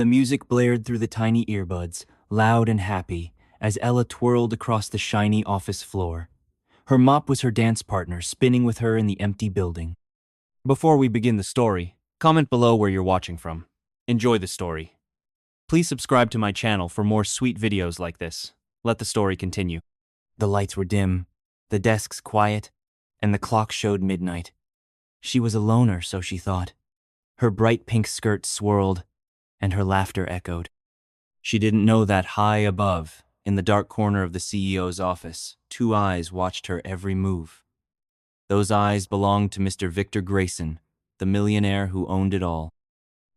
The music blared through the tiny earbuds, loud and happy, as Ella twirled across the shiny office floor. Her mop was her dance partner, spinning with her in the empty building. Before we begin the story, comment below where you're watching from. Enjoy the story. Please subscribe to my channel for more sweet videos like this. Let the story continue. The lights were dim, the desks quiet, and the clock showed midnight. She was a loner, so she thought. Her bright pink skirt swirled, and her laughter echoed. She didn't know that high above, in the dark corner of the CEO's office, two eyes watched her every move. Those eyes belonged to Mr. Victor Grayson, the millionaire who owned it all.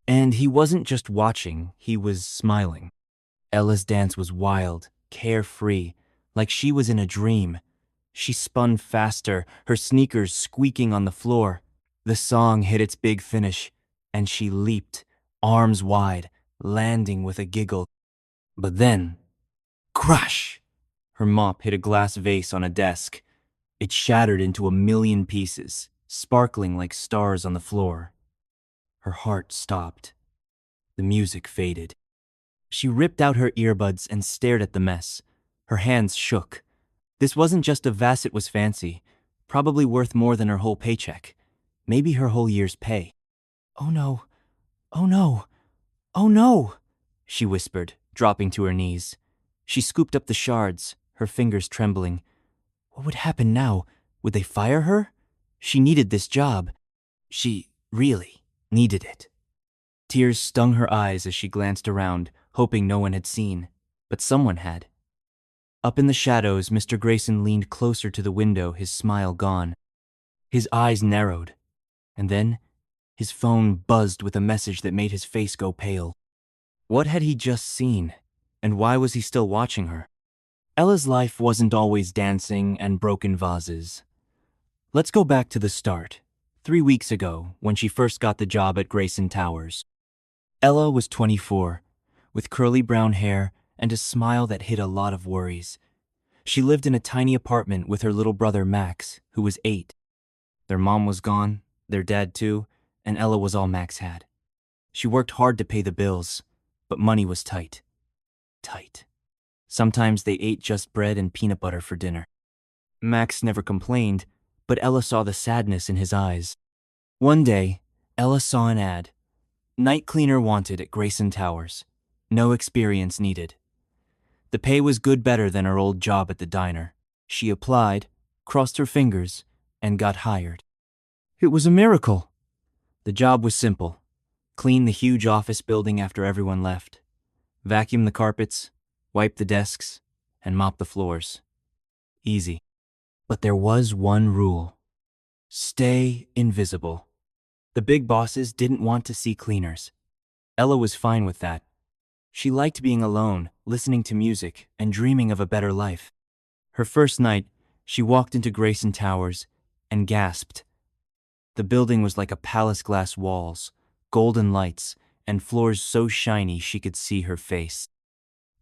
And he wasn't just watching, he was smiling. Ella's dance was wild, carefree, like she was in a dream. She spun faster, her sneakers squeaking on the floor. The song hit its big finish, and she leaped, arms wide, landing with a giggle. But then, crash! Her mop hit a glass vase on a desk. It shattered into a million pieces, sparkling like stars on the floor. Her heart stopped. The music faded. She ripped out her earbuds and stared at the mess. Her hands shook. This wasn't just a vase, it was fancy, probably worth more than her whole paycheck, maybe her whole year's pay. "Oh no, oh no, oh no," she whispered, dropping to her knees. She scooped up the shards, her fingers trembling. What would happen now? Would they fire her? She needed this job. She really needed it. Tears stung her eyes as she glanced around, hoping no one had seen, but someone had. Up in the shadows, Mr. Grayson leaned closer to the window, his smile gone. His eyes narrowed, and then his phone buzzed with a message that made his face go pale. What had he just seen, and why was he still watching her? Ella's life wasn't always dancing and broken vases. Let's go back to the start, 3 weeks ago, when she first got the job at Grayson Towers. Ella was 24, with curly brown hair and a smile that hid a lot of worries. She lived in a tiny apartment with her little brother Max, who was 8. Their mom was gone, their dad too, and Ella was all Max had. She worked hard to pay the bills, but money was tight. Tight. Sometimes they ate just bread and peanut butter for dinner. Max never complained, but Ella saw the sadness in his eyes. One day, Ella saw an ad. Night cleaner wanted at Grayson Towers. No experience needed. The pay was good, better than her old job at the diner. She applied, crossed her fingers, and got hired. It was a miracle. The job was simple. Clean the huge office building after everyone left. Vacuum the carpets, wipe the desks, and mop the floors. Easy. But there was one rule. Stay invisible. The big bosses didn't want to see cleaners. Ella was fine with that. She liked being alone, listening to music, and dreaming of a better life. Her first night, she walked into Grayson Towers and gasped. The building was like a palace, glass walls, golden lights, and floors so shiny she could see her face.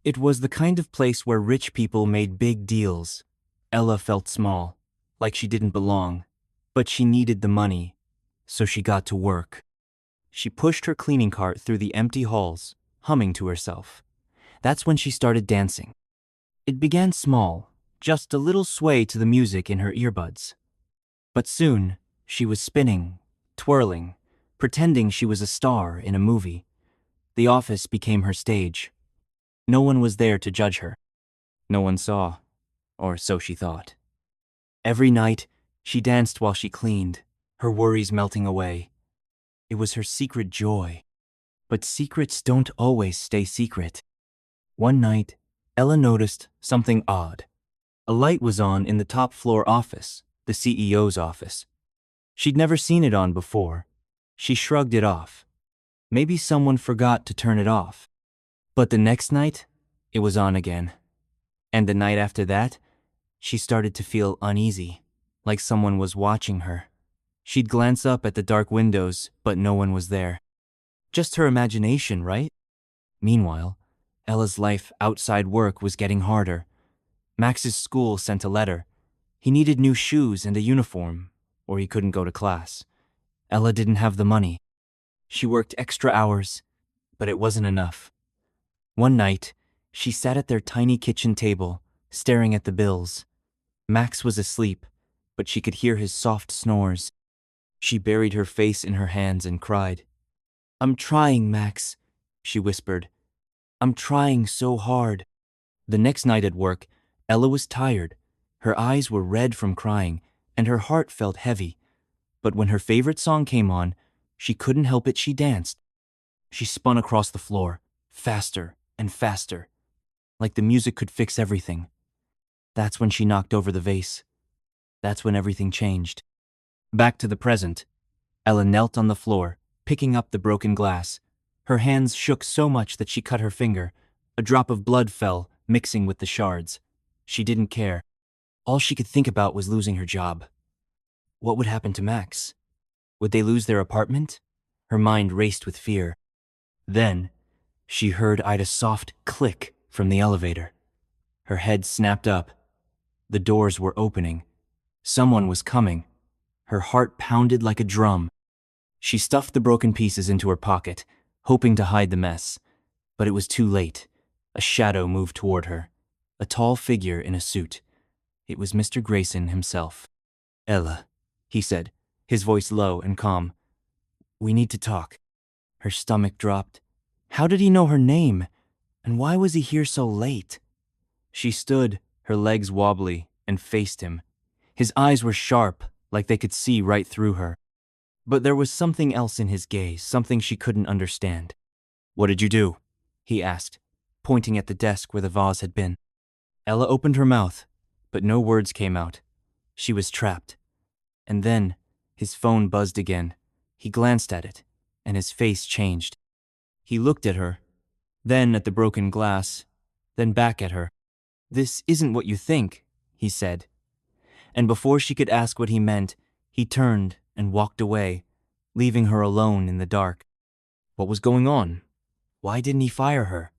It was the kind of place where rich people made big deals. Ella felt small, like she didn't belong, but she needed the money, so she got to work. She pushed her cleaning cart through the empty halls, humming to herself. That's when she started dancing. It began small, just a little sway to the music in her earbuds. But soon, she was spinning, twirling, pretending she was a star in a movie. The office became her stage. No one was there to judge her. No one saw, or so she thought. Every night, she danced while she cleaned, her worries melting away. It was her secret joy. But secrets don't always stay secret. One night, Ella noticed something odd. A light was on in the top floor office, the CEO's office. She'd never seen it on before. She shrugged it off. Maybe someone forgot to turn it off. But the next night, it was on again. And the night after that, she started to feel uneasy, like someone was watching her. She'd glance up at the dark windows, but no one was there. Just her imagination, right? Meanwhile, Ella's life outside work was getting harder. Max's school sent a letter. He needed new shoes and a uniform, or he couldn't go to class. Ella didn't have the money. She worked extra hours, But it wasn't enough. One night, she sat at their tiny kitchen table, staring at the bills. Max was asleep, but she could hear his soft snores. She buried her face in her hands and cried. "I'm trying, Max," she whispered. "I'm trying so hard." The next night at work, Ella was tired. Her eyes were red from crying, and her heart felt heavy. But when her favorite song came on, she couldn't help it, she danced. She spun across the floor, faster and faster, like the music could fix everything. That's when she knocked over the vase. That's when everything changed. Back to the present. Ella knelt on the floor, picking up the broken glass. Her hands shook so much that she cut her finger. A drop of blood fell, mixing with the shards. She didn't care. All she could think about was losing her job. What would happen to Max? Would they lose their apartment? Her mind raced with fear. Then, she heard Ida's soft click from the elevator. Her head snapped up. The doors were opening. Someone was coming. Her heart pounded like a drum. She stuffed the broken pieces into her pocket, hoping to hide the mess. But it was too late. A shadow moved toward her. A tall figure in a suit. It was Mr. Grayson himself. "Ella," he said, his voice low and calm. "We need to talk." Her stomach dropped. How did he know her name? And why was he here so late? She stood, her legs wobbly, and faced him. His eyes were sharp, like they could see right through her. But there was something else in his gaze, something she couldn't understand. "What did you do?" he asked, pointing at the desk where the vase had been. Ella opened her mouth, but no words came out. She was trapped. And then, his phone buzzed again. He glanced at it, and his face changed. He looked at her, then at the broken glass, then back at her. "This isn't what you think," he said. And before she could ask what he meant, he turned and walked away, leaving her alone in the dark. What was going on? Why didn't he fire her?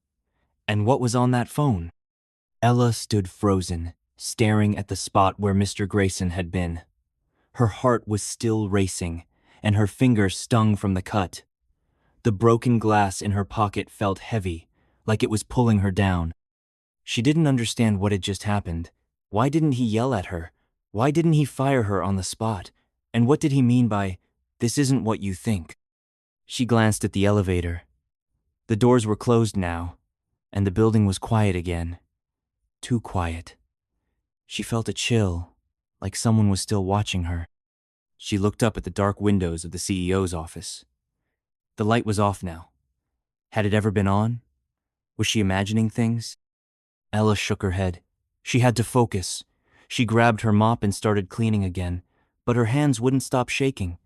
And what was on that phone? Ella stood frozen, staring at the spot where Mr. Grayson had been. Her heart was still racing, and her fingers stung from the cut. The broken glass in her pocket felt heavy, like it was pulling her down. She didn't understand what had just happened. Why didn't he yell at her? Why didn't he fire her on the spot? And what did he mean by, "This isn't what you think"? She glanced at the elevator. The doors were closed now, and the building was quiet again. Too quiet. She felt a chill, like someone was still watching her. She looked up at the dark windows of the CEO's office. The light was off now. Had it ever been on? Was she imagining things? Ella shook her head. She had to focus. She grabbed her mop and started cleaning again, but her hands wouldn't stop shaking.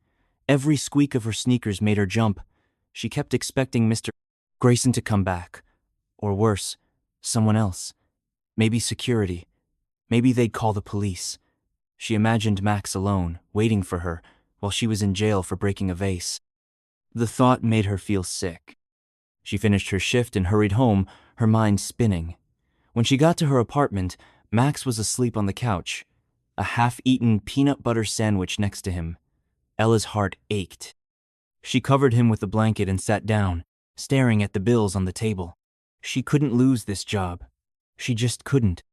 Every squeak of her sneakers made her jump. She kept expecting Mr. Grayson to come back. Or worse, someone else. Maybe security. Maybe they'd call the police. She imagined Max alone, waiting for her, while she was in jail for breaking a vase. The thought made her feel sick. She finished her shift and hurried home, her mind spinning. When she got to her apartment, Max was asleep on the couch, a half-eaten peanut butter sandwich next to him. Ella's heart ached. She covered him with a blanket and sat down, staring at the bills on the table. She couldn't lose this job. She just couldn't.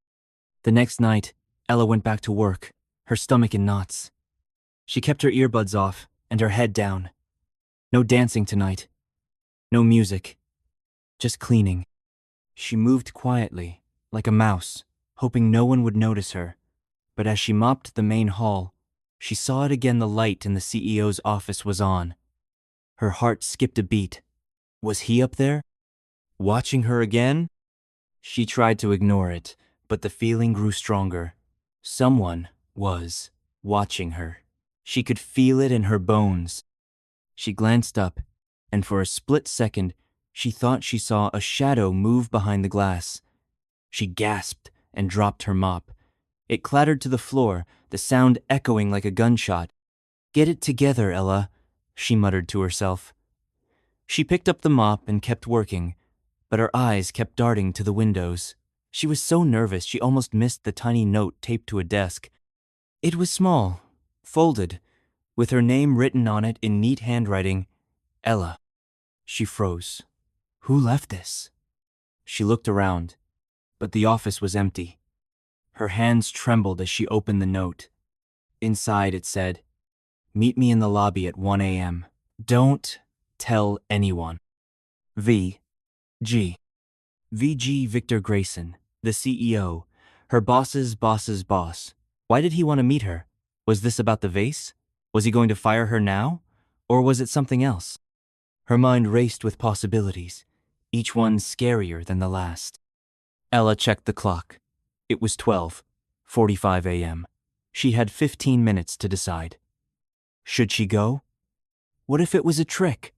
The next night, Ella went back to work, her stomach in knots. She kept her earbuds off and her head down. No dancing tonight. No music. Just cleaning. She moved quietly, like a mouse, hoping no one would notice her. But as she mopped the main hall, she saw it again. The light in the CEO's office was on. Her heart skipped a beat. Was he up there? Watching her again? She tried to ignore it, but the feeling grew stronger. Someone was watching her. She could feel it in her bones. She glanced up, and for a split second, she thought she saw a shadow move behind the glass. She gasped and dropped her mop. It clattered to the floor, the sound echoing like a gunshot. "Get it together, Ella," she muttered to herself. She picked up the mop and kept working, but her eyes kept darting to the windows. She was so nervous she almost missed the tiny note taped to a desk. It was small, folded, with her name written on it in neat handwriting, Ella. She froze. Who left this? She looked around, but the office was empty. Her hands trembled as she opened the note. Inside it said, "Meet me in the lobby at 1 a.m. Don't tell anyone. V. G. VG Victor Grayson, the CEO, her boss's boss's boss. Why did he want to meet her? Was this about the vase? Was he going to fire her now? Or was it something else? Her mind raced with possibilities, each one scarier than the last. Ella checked the clock. It was 12:45 a.m. She had 15 minutes to decide. Should she go? What if it was a trick?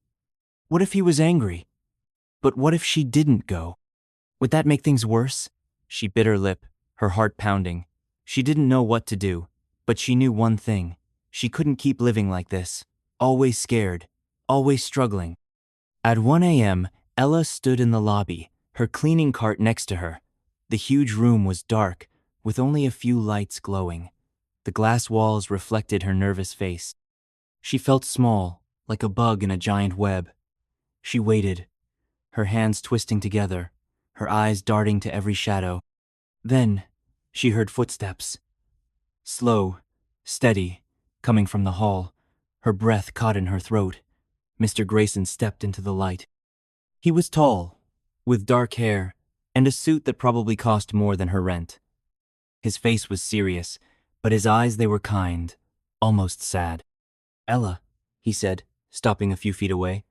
What if he was angry? But what if she didn't go? Would that make things worse? She bit her lip, her heart pounding. She didn't know what to do, but she knew one thing. She couldn't keep living like this, always scared, always struggling. At 1 a.m., Ella stood in the lobby, her cleaning cart next to her. The huge room was dark, with only a few lights glowing. The glass walls reflected her nervous face. She felt small, like a bug in a giant web. She waited, her hands twisting together, her eyes darting to every shadow. Then, she heard footsteps. Slow, steady, coming from the hall, her breath caught in her throat. Mr. Grayson stepped into the light. He was tall, with dark hair, and a suit that probably cost more than her rent. His face was serious, but his eyes, they were kind, almost sad. "Ella," he said, stopping a few feet away.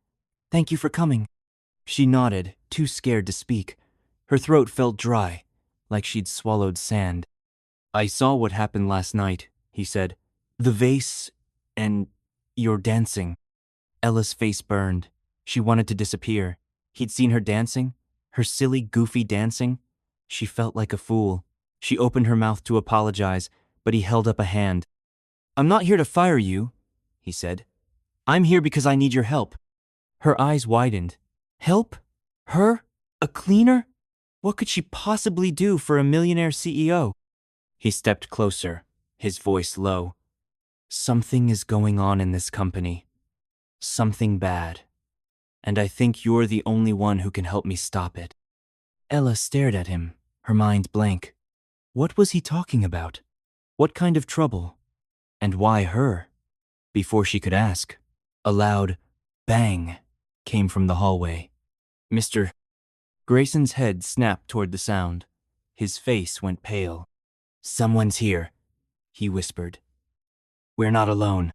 "Thank you for coming." She nodded, too scared to speak. Her throat felt dry, like she'd swallowed sand. "I saw what happened last night," he said. "The vase and your dancing." Ella's face burned. She wanted to disappear. He'd seen her dancing, her silly, goofy dancing. She felt like a fool. She opened her mouth to apologize, but he held up a hand. "I'm not here to fire you," he said. "I'm here because I need your help." Her eyes widened. Help? Her? A cleaner? What could she possibly do for a millionaire CEO? He stepped closer, his voice low. "Something is going on in this company. Something bad. And I think you're the only one who can help me stop it." Ella stared at him, her mind blank. What was he talking about? What kind of trouble? And why her? Before she could ask, a loud bang came from the hallway. Mr. Grayson's head snapped toward the sound. His face went pale. "Someone's here," he whispered. "We're not alone."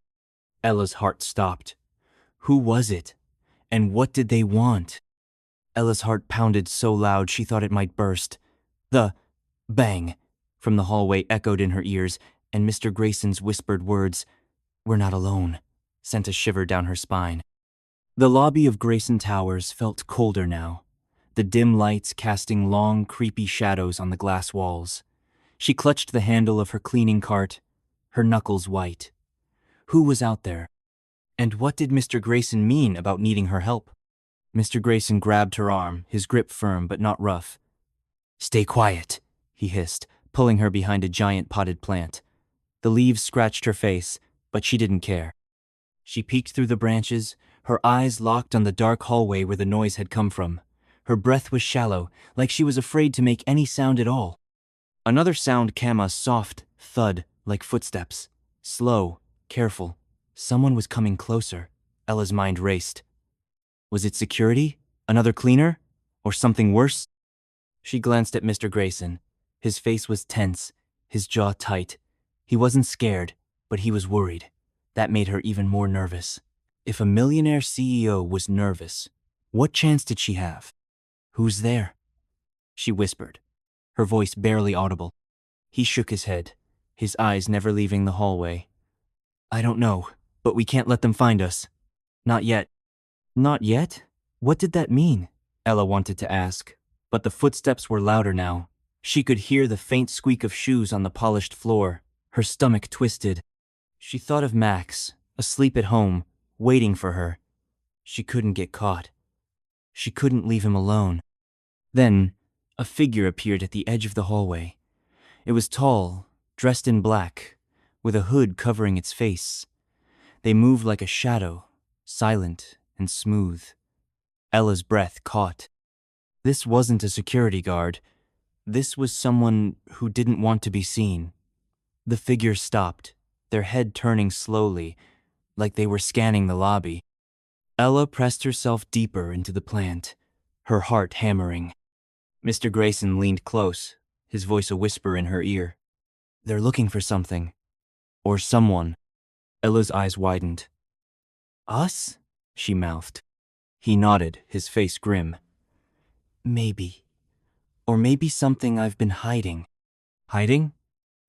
Ella's heart stopped. Who was it? And what did they want? Ella's heart pounded so loud she thought it might burst. The bang from the hallway echoed in her ears, and Mr. Grayson's whispered words, "We're not alone," sent a shiver down her spine. The lobby of Grayson Towers felt colder now, the dim lights casting long, creepy shadows on the glass walls. She clutched the handle of her cleaning cart, her knuckles white. Who was out there? And what did Mr. Grayson mean about needing her help? Mr. Grayson grabbed her arm, his grip firm but not rough. "Stay quiet," he hissed, pulling her behind a giant potted plant. The leaves scratched her face, but she didn't care. She peeked through the branches, her eyes locked on the dark hallway where the noise had come from. Her breath was shallow, like she was afraid to make any sound at all. Another sound came, a soft thud, like footsteps. Slow, careful. Someone was coming closer. Ella's mind raced. Was it security? Another cleaner? Or something worse? She glanced at Mr. Grayson. His face was tense, his jaw tight. He wasn't scared, but he was worried. That made her even more nervous. If a millionaire CEO was nervous, what chance did she have? "Who's there?" she whispered, her voice barely audible. He shook his head, his eyes never leaving the hallway. "I don't know, but we can't let them find us. Not yet." Not yet? What did that mean? Ella wanted to ask, but the footsteps were louder now. She could hear the faint squeak of shoes on the polished floor. Her stomach twisted. She thought of Max, asleep at home, waiting for her. She couldn't get caught. She couldn't leave him alone. Then, a figure appeared at the edge of the hallway. It was tall, dressed in black, with a hood covering its face. They moved like a shadow, silent and smooth. Ella's breath caught. This wasn't a security guard. This was someone who didn't want to be seen. The figure stopped, their head turning slowly, like they were scanning the lobby. Ella pressed herself deeper into the plant, her heart hammering. Mr. Grayson leaned close, his voice a whisper in her ear. They're looking for something. Or someone. Ella's eyes widened. Us? She mouthed. He nodded, his face grim. Maybe. Or maybe something I've been hiding. Hiding?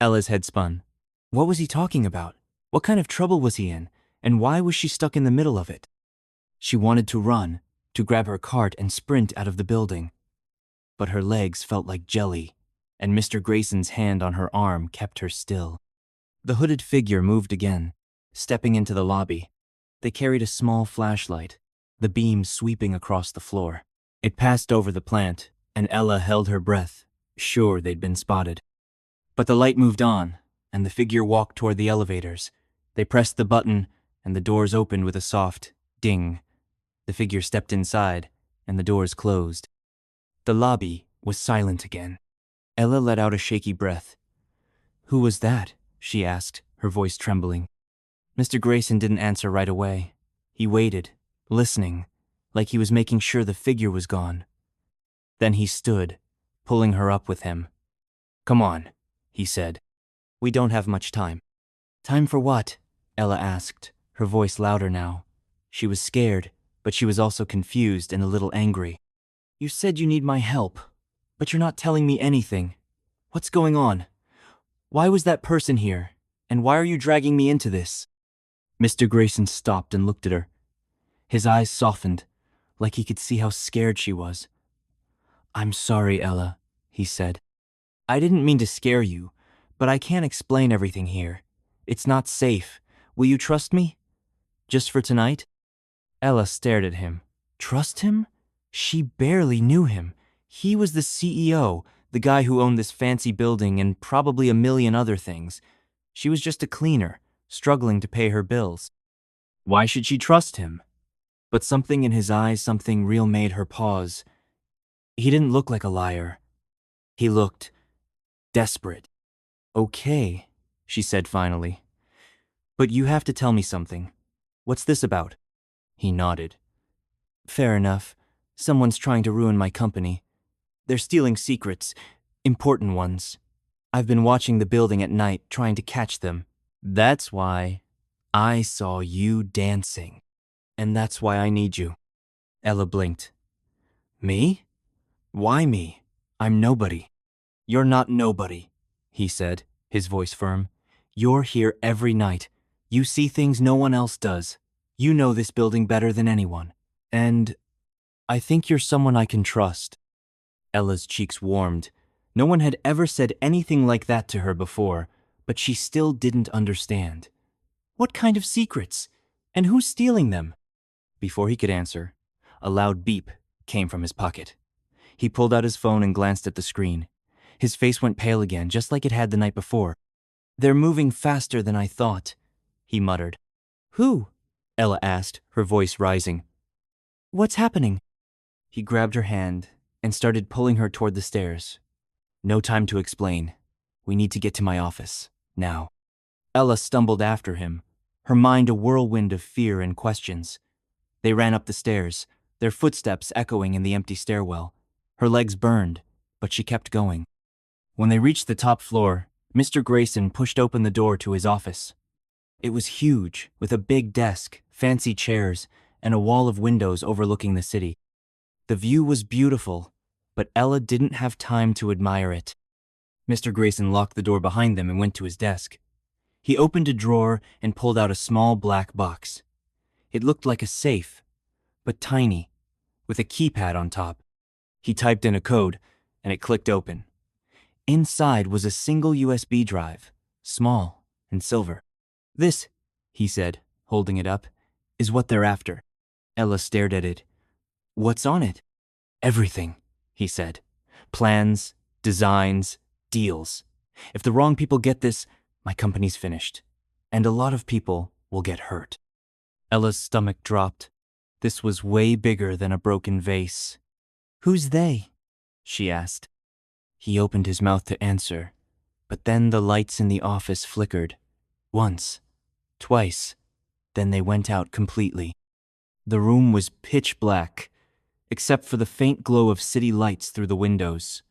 Ella's head spun. What was he talking about? What kind of trouble was he in? And why was she stuck in the middle of it? She wanted to run, to grab her cart and sprint out of the building. But her legs felt like jelly, and Mr. Grayson's hand on her arm kept her still. The hooded figure moved again, stepping into the lobby. They carried a small flashlight, the beam sweeping across the floor. It passed over the plant, and Ella held her breath, sure they'd been spotted. But the light moved on, and the figure walked toward the elevators. They pressed the button, and the doors opened with a soft ding. The figure stepped inside, and the doors closed. The lobby was silent again. Ella let out a shaky breath. Who was that? She asked, her voice trembling. Mr. Grayson didn't answer right away. He waited, listening, like he was making sure the figure was gone. Then he stood, pulling her up with him. Come on, he said. We don't have much time. Time for what? Ella asked, her voice louder now. She was scared, but she was also confused and a little angry. You said you need my help, but you're not telling me anything. What's going on? Why was that person here? And why are you dragging me into this? Mr. Grayson stopped and looked at her. His eyes softened, like he could see how scared she was. I'm sorry, Ella, he said. I didn't mean to scare you, but I can't explain everything here. It's not safe. Will you trust me? Just for tonight? Ella stared at him. Trust him? She barely knew him. He was the CEO, the guy who owned this fancy building and probably a million other things. She was just a cleaner, struggling to pay her bills. Why should she trust him? But something in his eyes, something real made her pause. He didn't look like a liar. He looked desperate. Okay, she said finally. But you have to tell me something. What's this about? He nodded. Fair enough. Someone's trying to ruin my company. They're stealing secrets, important ones. I've been watching the building at night, trying to catch them. That's why I saw you dancing. And that's why I need you. Ella blinked. Me? Why me? I'm nobody. You're not nobody, he said, his voice firm. You're here every night. You see things no one else does. You know this building better than anyone. And I think you're someone I can trust. Ella's cheeks warmed. No one had ever said anything like that to her before, but she still didn't understand. What kind of secrets? And who's stealing them? Before he could answer, a loud beep came from his pocket. He pulled out his phone and glanced at the screen. His face went pale again, just like it had the night before. They're moving faster than I thought, he muttered. Who? Ella asked, her voice rising. What's happening? He grabbed her hand and started pulling her toward the stairs. No time to explain. We need to get to my office, now. Ella stumbled after him, her mind a whirlwind of fear and questions. They ran up the stairs, their footsteps echoing in the empty stairwell. Her legs burned, but she kept going. When they reached the top floor, Mr. Grayson pushed open the door to his office. It was huge, with a big desk, fancy chairs, and a wall of windows overlooking the city. The view was beautiful, but Ella didn't have time to admire it. Mr. Grayson locked the door behind them and went to his desk. He opened a drawer and pulled out a small black box. It looked like a safe, but tiny, with a keypad on top. He typed in a code, and it clicked open. Inside was a single USB drive, small and silver. This, he said, holding it up, is what they're after. Ella stared at it. What's on it? Everything, he said. Plans, designs, deals. If the wrong people get this, my company's finished. And a lot of people will get hurt. Ella's stomach dropped. This was way bigger than a broken vase. "Who's they?" she asked. He opened his mouth to answer, but then the lights in the office flickered. Once, twice, then they went out completely. The room was pitch black, except for the faint glow of city lights through the windows.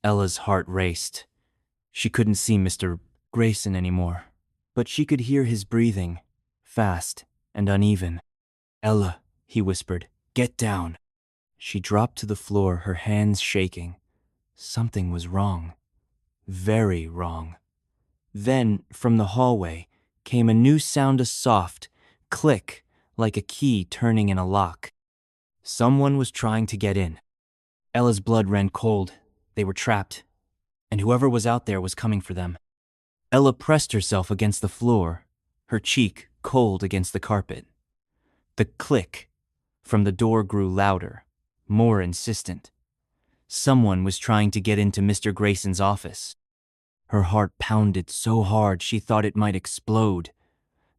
Ella's heart raced. She couldn't see Mr. Grayson anymore, but she could hear his breathing, fast and uneven. "Ella," he whispered, "get down." She dropped to the floor, her hands shaking. Something was wrong. Very wrong. Then, from the hallway, came a new sound, a soft click, like a key turning in a lock. Someone was trying to get in. Ella's blood ran cold. They were trapped, and whoever was out there was coming for them. Ella pressed herself against the floor, her cheek cold against the carpet. The click from the door grew louder, more insistent. Someone was trying to get into Mr. Grayson's office. Her heart pounded so hard she thought it might explode.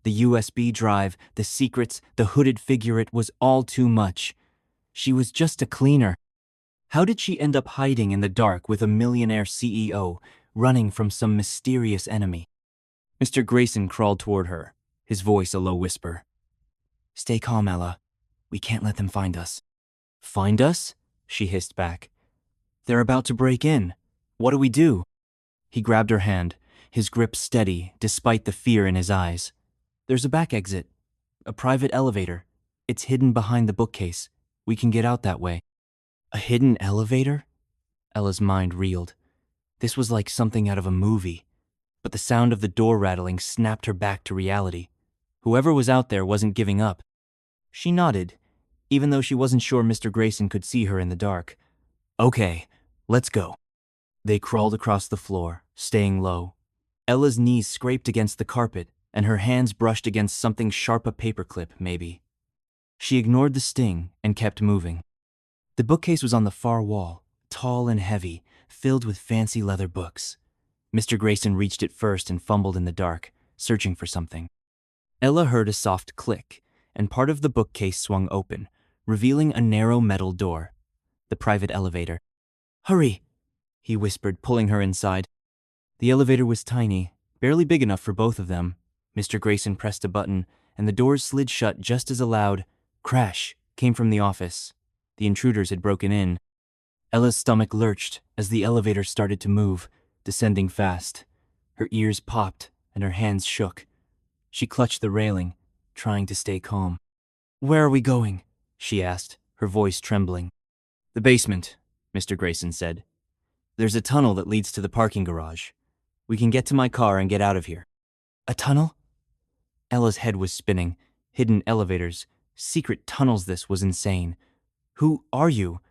The USB drive, the secrets, the hooded figure, it was all too much. She was just a cleaner. How did she end up hiding in the dark with a millionaire CEO, running from some mysterious enemy? Mr. Grayson crawled toward her, his voice a low whisper. "Stay calm, Ella. We can't let them find us." "Find us?" she hissed back. "They're about to break in. What do we do?" He grabbed her hand, his grip steady despite the fear in his eyes. "There's a back exit, a private elevator. It's hidden behind the bookcase. We can get out that way." A hidden elevator? Ella's mind reeled. This was like something out of a movie, but the sound of the door rattling snapped her back to reality. Whoever was out there wasn't giving up. She nodded, even though she wasn't sure Mr. Grayson could see her in the dark. "Okay, let's go." They crawled across the floor, staying low. Ella's knees scraped against the carpet, and her hands brushed against something sharp, a paperclip, maybe. She ignored the sting and kept moving. The bookcase was on the far wall, tall and heavy, filled with fancy leather books. Mr. Grayson reached it first and fumbled in the dark, searching for something. Ella heard a soft click, and part of the bookcase swung open, revealing a narrow metal door. The private elevator. "Hurry," he whispered, pulling her inside. The elevator was tiny, barely big enough for both of them. Mr. Grayson pressed a button, and the doors slid shut just as a loud crash came from the office. The intruders had broken in. Ella's stomach lurched as the elevator started to move, descending fast. Her ears popped and her hands shook. She clutched the railing, trying to stay calm. "Where are we going?" she asked, her voice trembling. "The basement," Mr. Grayson said. "There's a tunnel that leads to the parking garage. We can get to my car and get out of here." "A tunnel?" Ella's head was spinning. Hidden elevators, secret tunnels, this was insane. "Who are you?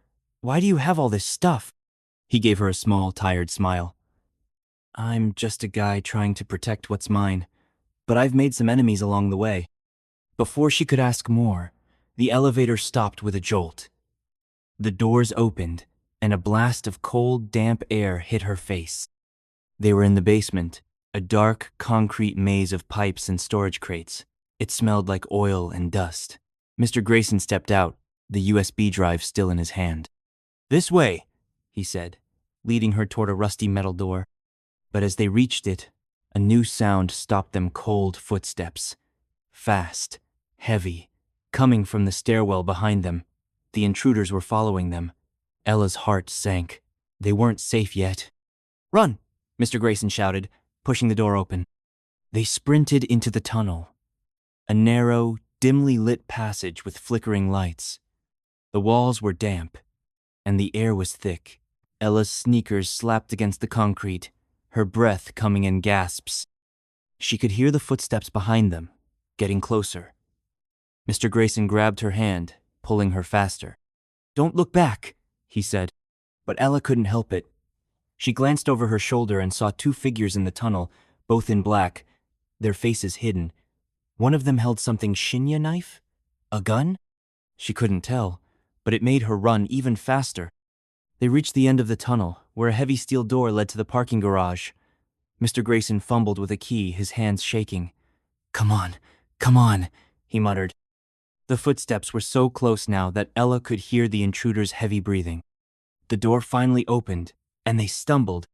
Why do you have all this stuff?" He gave her a small, tired smile. "I'm just a guy trying to protect what's mine, but I've made some enemies along the way." Before she could ask more, the elevator stopped with a jolt. The doors opened, and a blast of cold, damp air hit her face. They were in the basement, a dark, concrete maze of pipes and storage crates. It smelled like oil and dust. Mr. Grayson stepped out, the USB drive still in his hand. "This way," he said, leading her toward a rusty metal door. But as they reached it, a new sound stopped them. Cold footsteps. Fast, heavy, coming from the stairwell behind them. The intruders were following them. Ella's heart sank. They weren't safe yet. "Run!" Mr. Grayson shouted, pushing the door open. They sprinted into the tunnel, a narrow, dimly lit passage with flickering lights. The walls were damp, and the air was thick. Ella's sneakers slapped against the concrete, her breath coming in gasps. She could hear the footsteps behind them, getting closer. Mr. Grayson grabbed her hand, pulling her faster. "Don't look back," he said, but Ella couldn't help it. She glanced over her shoulder and saw two figures in the tunnel, both in black, their faces hidden. One of them held something. Shinya knife? A gun? She couldn't tell, but it made her run even faster. They reached the end of the tunnel, where a heavy steel door led to the parking garage. Mr. Grayson fumbled with a key, his hands shaking. Come on, he muttered. The footsteps were so close now that Ella could hear the intruder's heavy breathing. The door finally opened, and they stumbled.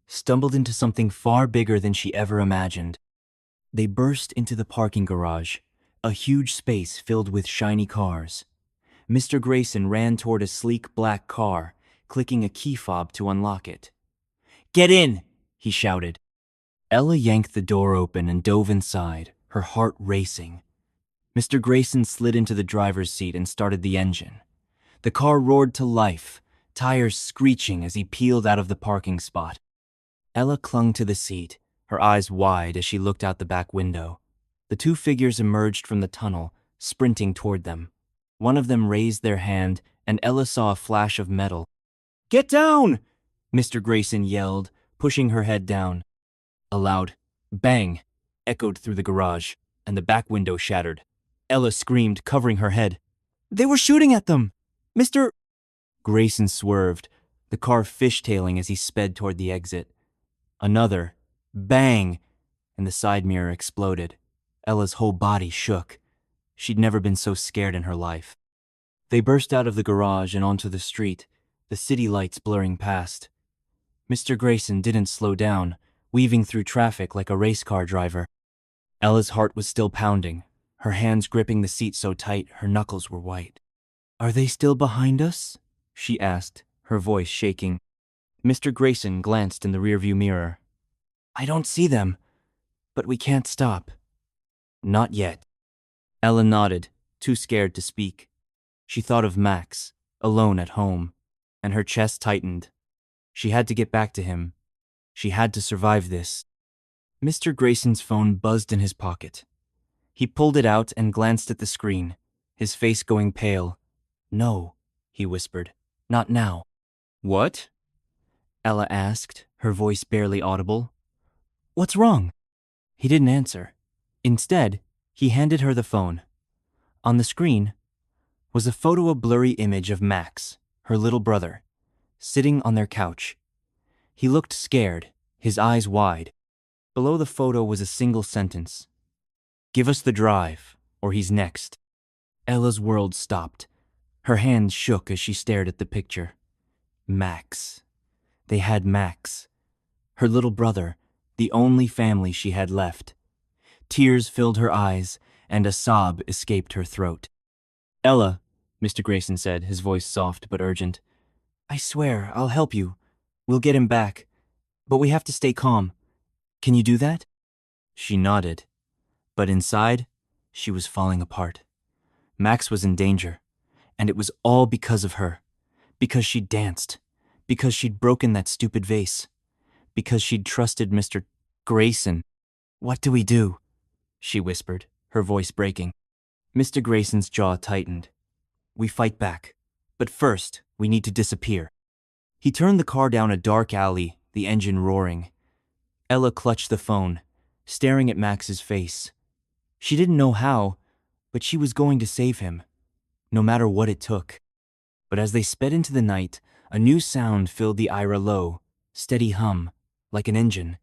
Stumbled into something far bigger than she ever imagined. They burst into the parking garage, a huge space filled with shiny cars. Mr. Grayson ran toward a sleek black car, clicking a key fob to unlock it. "Get in!" he shouted. Ella yanked the door open and dove inside, her heart racing. Mr. Grayson slid into the driver's seat and started the engine. The car roared to life, tires screeching as he peeled out of the parking spot. Ella clung to the seat, her eyes wide as she looked out the back window. The two figures emerged from the tunnel, sprinting toward them. One of them raised their hand, and Ella saw a flash of metal. "Get down!" Mr. Grayson yelled, pushing her head down. A loud bang echoed through the garage, and the back window shattered. Ella screamed, covering her head. "They were shooting at them! Mr. Grayson swerved, the car fishtailing as he sped toward the exit. Another bang, and the side mirror exploded. Ella's whole body shook. She'd never been so scared in her life. They burst out of the garage and onto the street, the city lights blurring past. Mr. Grayson didn't slow down, weaving through traffic like a race car driver. Ella's heart was still pounding, her hands gripping the seat so tight her knuckles were white. "Are they still behind us?" she asked, her voice shaking. Mr. Grayson glanced in the rearview mirror. "I don't see them, but we can't stop." "Not yet." Ella nodded, too scared to speak. She thought of Max, alone at home, and her chest tightened. She had to get back to him. She had to survive this. Mr. Grayson's phone buzzed in his pocket. He pulled it out and glanced at the screen, his face going pale. "No," he whispered. "Not now." "What?" Ella asked, her voice barely audible. "What's wrong?" He didn't answer. Instead, he handed her the phone. On the screen was a blurry image of Max, her little brother, sitting on their couch. He looked scared, his eyes wide. Below the photo was a single sentence. "Give us the drive, or he's next." Ella's world stopped. Her hands shook as she stared at the picture. Max. They had Max. Her little brother, the only family she had left. Tears filled her eyes, and a sob escaped her throat. "Ella," Mr. Grayson said, his voice soft but urgent. "I swear, I'll help you. We'll get him back. But we have to stay calm. Can you do that?" She nodded. But inside, she was falling apart. Max was in danger, and it was all because of her. Because she'd danced. Because she'd broken that stupid vase. Because she'd trusted Mr. Grayson. "What do we do?" she whispered, her voice breaking. Mr. Grayson's jaw tightened. "We fight back. But first, we need to disappear." He turned the car down a dark alley, the engine roaring. Ella clutched the phone, staring at Max's face. She didn't know how, but she was going to save him, no matter what it took. But as they sped into the night, a new sound filled the Ira low, steady hum, like an engine.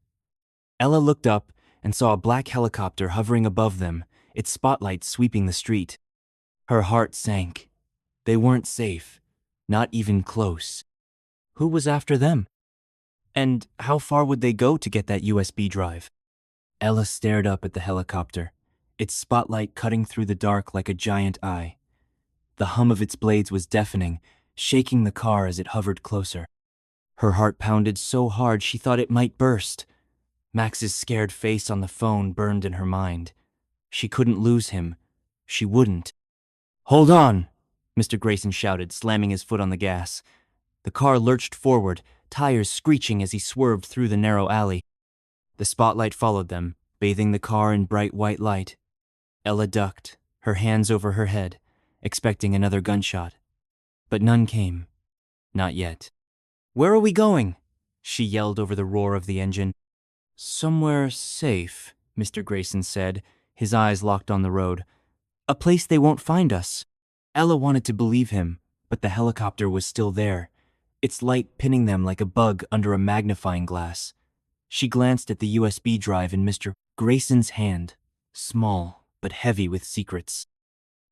Ella looked up and saw a black helicopter hovering above them, its spotlight sweeping the street. Her heart sank. They weren't safe, not even close. Who was after them? And how far would they go to get that USB drive? Ella stared up at the helicopter, its spotlight cutting through the dark like a giant eye. The hum of its blades was deafening, shaking the car as it hovered closer. Her heart pounded so hard she thought it might burst. Max's scared face on the phone burned in her mind. She couldn't lose him. She wouldn't. "Hold on!" Mr. Grayson shouted, slamming his foot on the gas. The car lurched forward, tires screeching as he swerved through the narrow alley. The spotlight followed them, bathing the car in bright white light. Ella ducked, her hands over her head, expecting another gunshot. But none came. Not yet. "Where are we going?" she yelled over the roar of the engine. "Somewhere safe," Mr. Grayson said, his eyes locked on the road. "A place they won't find us." Ella wanted to believe him, but the helicopter was still there, its light pinning them like a bug under a magnifying glass. She glanced at the USB drive in Mr. Grayson's hand, small, but heavy with secrets.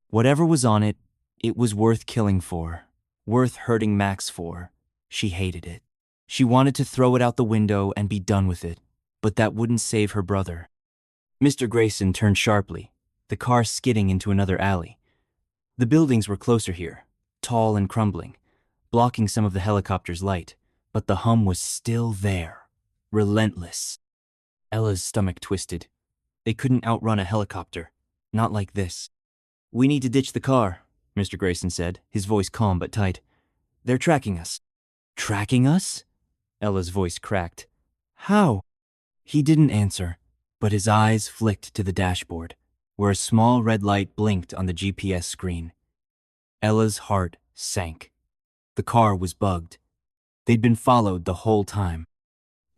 Whatever was on it, it was worth killing for, worth hurting Max for. She hated it. She wanted to throw it out the window and be done with it, but that wouldn't save her brother. Mr. Grayson turned sharply, the car skidding into another alley. The buildings were closer here, tall and crumbling, blocking some of the helicopter's light, but the hum was still there, relentless. Ella's stomach twisted. They couldn't outrun a helicopter, not like this. "We need to ditch the car," Mr. Grayson said, his voice calm but tight. "They're tracking us." "Tracking us?" Ella's voice cracked. "How?" He didn't answer, but his eyes flicked to the dashboard, where a small red light blinked on the GPS screen. Ella's heart sank. The car was bugged. They'd been followed the whole time.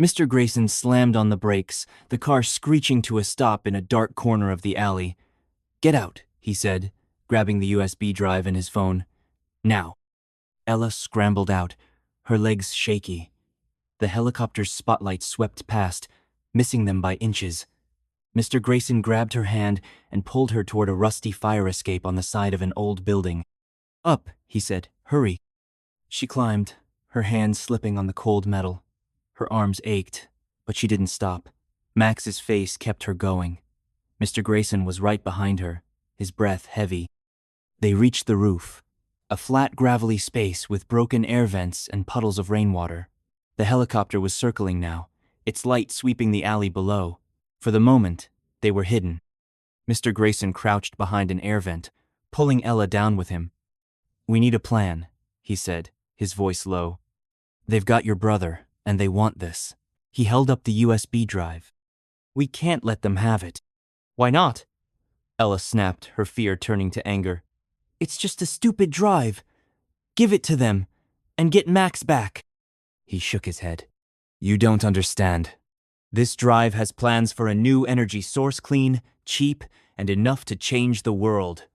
Mr. Grayson slammed on the brakes, the car screeching to a stop in a dark corner of the alley. "Get out," he said, grabbing the USB drive and his phone. "Now." Ella scrambled out, her legs shaky. The helicopter's spotlight swept past, missing them by inches. Mr. Grayson grabbed her hand and pulled her toward a rusty fire escape on the side of an old building. "Up," he said. "Hurry." She climbed, her hands slipping on the cold metal. Her arms ached, but she didn't stop. Max's face kept her going. Mr. Grayson was right behind her, his breath heavy. They reached the roof, a flat gravelly space with broken air vents and puddles of rainwater. The helicopter was circling now, its light sweeping the alley below. For the moment, they were hidden. Mr. Grayson crouched behind an air vent, pulling Ella down with him. "We need a plan," he said, his voice low. "They've got your brother, and they want this." He held up the USB drive. "We can't let them have it." "Why not?" Ella snapped, her fear turning to anger. "It's just a stupid drive. Give it to them, and get Max back." He shook his head. "You don't understand. This drive has plans for a new energy source, clean, cheap, and enough to change the world.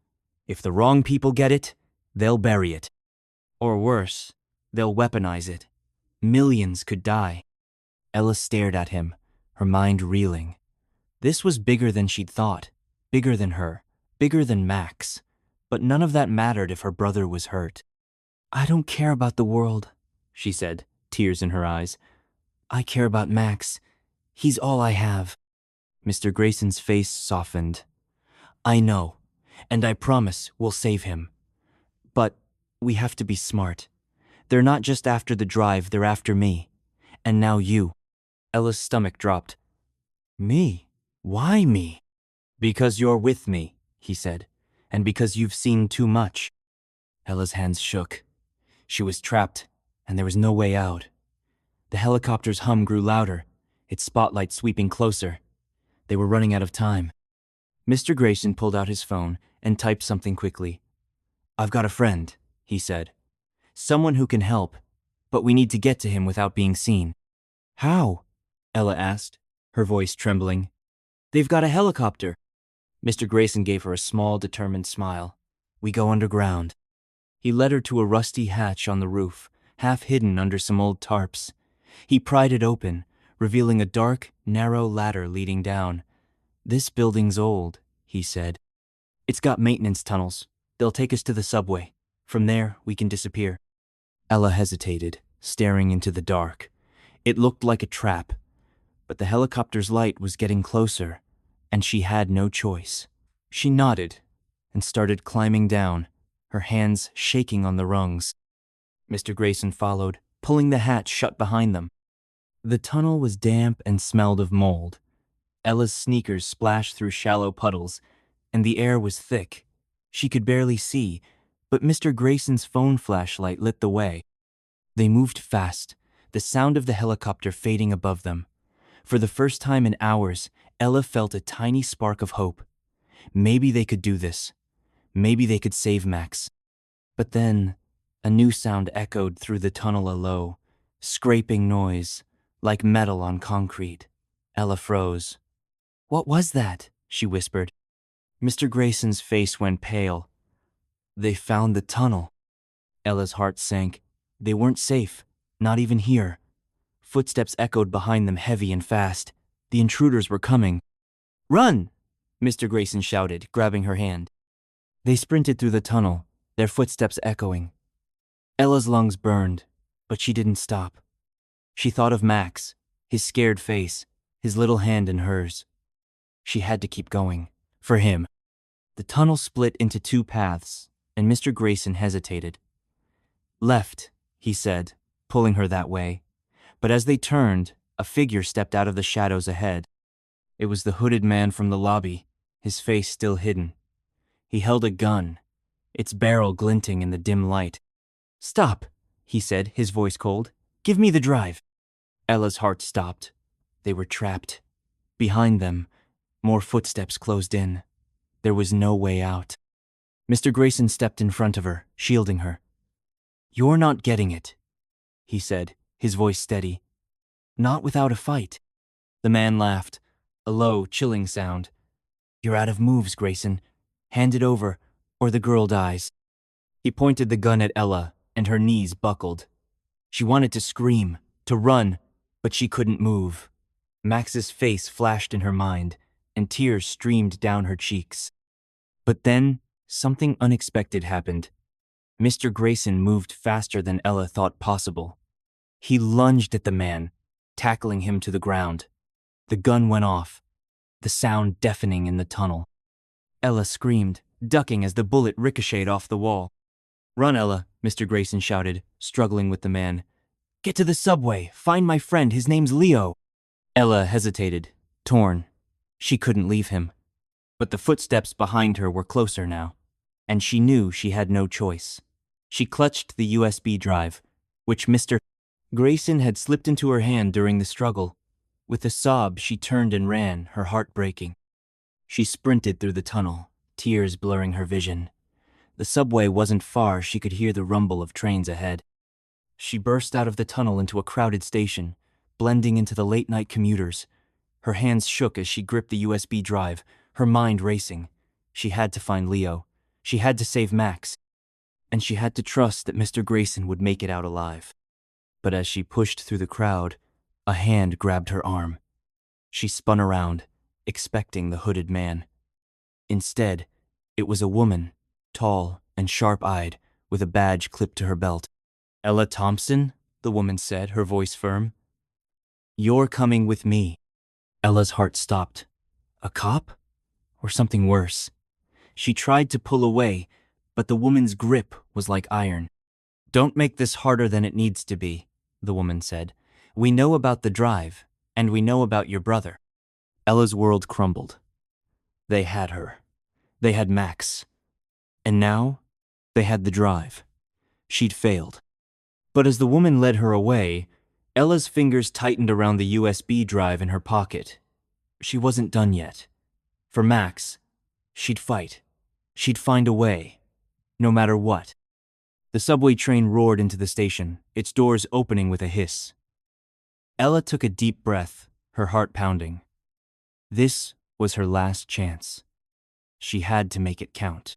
If the wrong people get it, they'll bury it. Or worse, they'll weaponize it. Millions could die." Ella stared at him, her mind reeling. This was bigger than she'd thought, bigger than her, bigger than Max. But none of that mattered if her brother was hurt. "I don't care about the world," she said, tears in her eyes. "I care about Max. He's all I have." Mr. Grayson's face softened. "I know, and I promise we'll save him. But we have to be smart. They're not just after the drive, they're after me. And now you." Ella's stomach dropped. "Me? Why me?" "Because you're with me," he said, "and because you've seen too much." Ella's hands shook. She was trapped, and there was no way out. The helicopter's hum grew louder, its spotlight sweeping closer. They were running out of time. Mr. Grayson pulled out his phone and typed something quickly. "I've got a friend," he said. "Someone who can help, but we need to get to him without being seen." "How?" Ella asked, her voice trembling. "They've got a helicopter." Mr. Grayson gave her a small, determined smile. "We go underground." He led her to a rusty hatch on the roof, half hidden under some old tarps. He pried it open, revealing a dark, narrow ladder leading down. "This building's old," he said. "It's got maintenance tunnels. They'll take us to the subway. From there, we can disappear." Ella hesitated, staring into the dark. It looked like a trap, but the helicopter's light was getting closer, and she had no choice. She nodded and started climbing down, her hands shaking on the rungs. Mr. Grayson followed, pulling the hatch shut behind them. The tunnel was damp and smelled of mold. Ella's sneakers splashed through shallow puddles, and the air was thick. She could barely see, but Mr. Grayson's phone flashlight lit the way. They moved fast, the sound of the helicopter fading above them. For the first time in hours, Ella felt a tiny spark of hope. Maybe they could do this. Maybe they could save Max. But then, a new sound echoed through the tunnel, a low, scraping noise, like metal on concrete. Ella froze. "What was that?" she whispered. Mr. Grayson's face went pale. "They found the tunnel." Ella's heart sank. They weren't safe, not even here. Footsteps echoed behind them, heavy and fast. The intruders were coming. "Run!" Mr. Grayson shouted, grabbing her hand. They sprinted through the tunnel, their footsteps echoing. Ella's lungs burned, but she didn't stop. She thought of Max, his scared face, his little hand in hers. She had to keep going. For him. The tunnel split into two paths, and Mr. Grayson hesitated. Left, he said, pulling her that way. But as they turned, a figure stepped out of the shadows ahead. It was the hooded man from the lobby, his face still hidden. He held a gun, its barrel glinting in the dim light. Stop, he said, his voice cold. Give me the drive. Ella's heart stopped. They were trapped. Behind them, more footsteps closed in. There was no way out. Mr. Grayson stepped in front of her, shielding her. You're not getting it, he said, his voice steady. Not without a fight. The man laughed, a low, chilling sound. You're out of moves, Grayson. Hand it over, or the girl dies. He pointed the gun at Ella, and her knees buckled. She wanted to scream, to run, but she couldn't move. Max's face flashed in her mind, and tears streamed down her cheeks. But then, something unexpected happened. Mr. Grayson moved faster than Ella thought possible. He lunged at the man, tackling him to the ground. The gun went off, the sound deafening in the tunnel. Ella screamed, ducking as the bullet ricocheted off the wall. Run, Ella, Mr. Grayson shouted, struggling with the man. Get to the subway, find my friend, his name's Leo. Ella hesitated, torn. She couldn't leave him. But the footsteps behind her were closer now, and she knew she had no choice. She clutched the USB drive, which Mr. Grayson had slipped into her hand during the struggle. With a sob, she turned and ran, her heart breaking. She sprinted through the tunnel, tears blurring her vision. The subway wasn't far, she could hear the rumble of trains ahead. She burst out of the tunnel into a crowded station, blending into the late-night commuters. Her hands shook as she gripped the USB drive, her mind racing. She had to find Leo. She had to save Max. And she had to trust that Mr. Grayson would make it out alive. But as she pushed through the crowd, a hand grabbed her arm. She spun around, expecting the hooded man. Instead, it was a woman, tall and sharp-eyed, with a badge clipped to her belt. Ella Thompson, the woman said, her voice firm. You're coming with me. Ella's heart stopped. A cop? Or something worse? She tried to pull away, but the woman's grip was like iron. Don't make this harder than it needs to be, the woman said. We know about the drive, and we know about your brother. Ella's world crumbled. They had her. They had Max. And now, they had the drive. She'd failed. But as the woman led her away, Ella's fingers tightened around the USB drive in her pocket. She wasn't done yet. For Max, she'd fight. She'd find a way, no matter what. The subway train roared into the station, its doors opening with a hiss. Ella took a deep breath, her heart pounding. This was her last chance. She had to make it count.